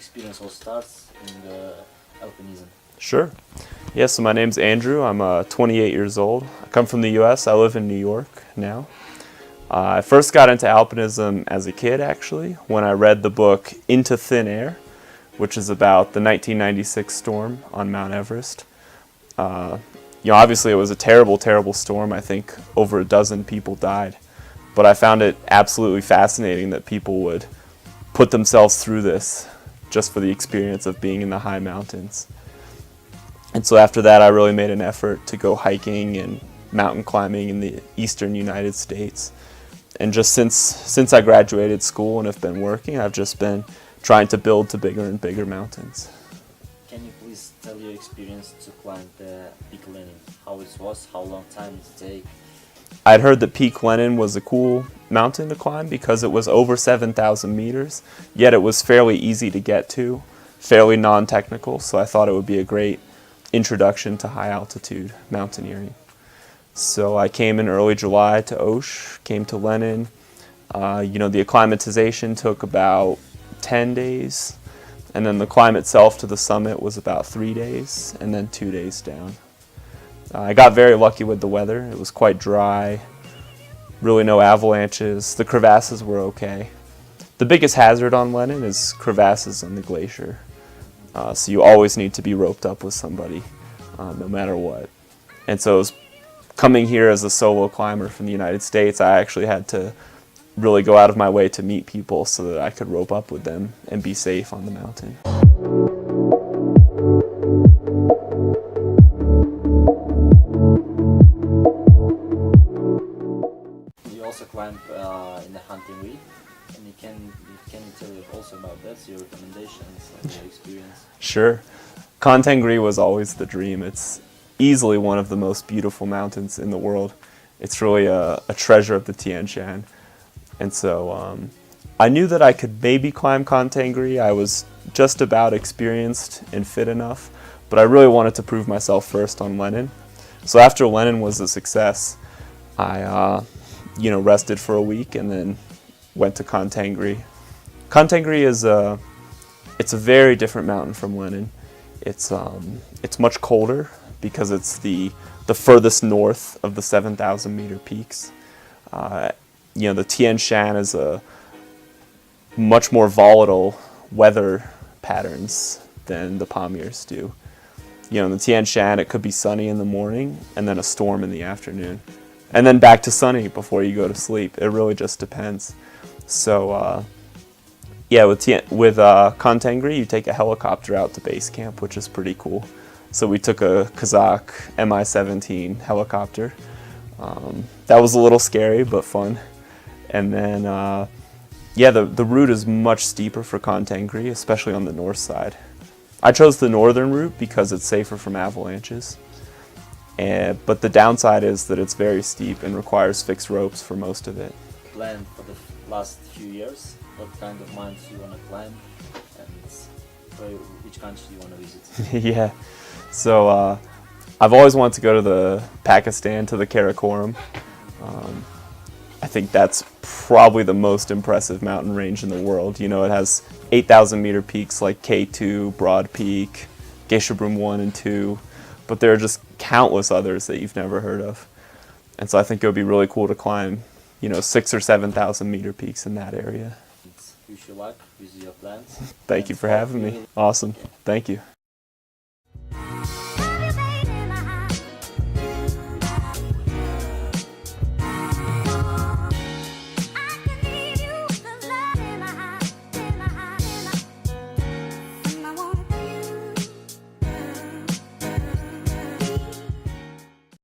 experience all starts in the alpinism? Sure. Yeah, so my name's Andrew. I'm 28 years old. I come from the US. I live in New York now. I first got into alpinism as a kid, actually, when I read the book Into Thin Air, which is about the 1996 storm on Mount Everest. Obviously it was a terrible, terrible storm. I think over a dozen people died. But I found it absolutely fascinating that people would put themselves through this just for the experience of being in the high mountains. And so after that, I really made an effort to go hiking and mountain climbing in the eastern United States. And just since I graduated school and have been working, I've just been trying to build to bigger and bigger mountains. Can you please tell your experience to climb the Peak Lenin? How it was, how long time did it take? I'd heard that Peak Lenin was a cool mountain to climb because it was over 7,000 meters, yet it was fairly easy to get to, fairly non-technical, so I thought it would be a great introduction to high altitude mountaineering. So I came in early July to Osh, came to Lenin. The acclimatization took about 10 days, and then the climb itself to the summit was about 3 days, and then 2 days down. I got very lucky with the weather. It was quite dry, really no avalanches. The crevasses were okay. The biggest hazard on Lenin is crevasses on the glacier. So you always need to be roped up with somebody, no matter what. And so coming here as a solo climber from the United States, I actually had to really go out of my way to meet people so that I could rope up with them and be safe on the mountain. You also climb in the Khan-Tengri, and can you tell you also about that, your recommendations and your experience? Sure. Khan-Tengri was always the dream. It's easily one of the most beautiful mountains in the world. It's really a treasure of the Tian Shan. And so I knew that I could maybe climb Khan-Tengri. I was just about experienced and fit enough, but I really wanted to prove myself first on Lenin. So after Lenin was a success, I rested for a week and then went to Khan-Tengri. Khan-Tengri is it's a very different mountain from Lenin. It's much colder because it's the furthest north of the 7,000 meter peaks. The Tian Shan is a much more volatile weather patterns than the Pamirs do. In the Tian Shan, it could be sunny in the morning and then a storm in the afternoon, and then back to sunny before you go to sleep. It really just depends. So with Khan-Tengri, you take a helicopter out to base camp, which is pretty cool. So we took a Kazakh Mi-17 helicopter. That was a little scary, but fun. And then, the route is much steeper for Khan-Tengri, especially on the north side. I chose the northern route because it's safer from avalanches. But the downside is that it's very steep and requires fixed ropes for most of it. Plan for the last few years, what kind of mountains you want to climb, and which country you want to visit? Yeah, so I've always wanted to go to Pakistan, to the Karakoram. I think that's probably the most impressive mountain range in the world. It has 8,000 meter peaks like K2, Broad Peak, Gesherbrum 1 and 2, but there are just countless others that you've never heard of. And so I think it would be really cool to climb, 6,000 or 7,000 meter peaks in that area. Wish you luck with your plans. Thank you for having me. Awesome. Thank you.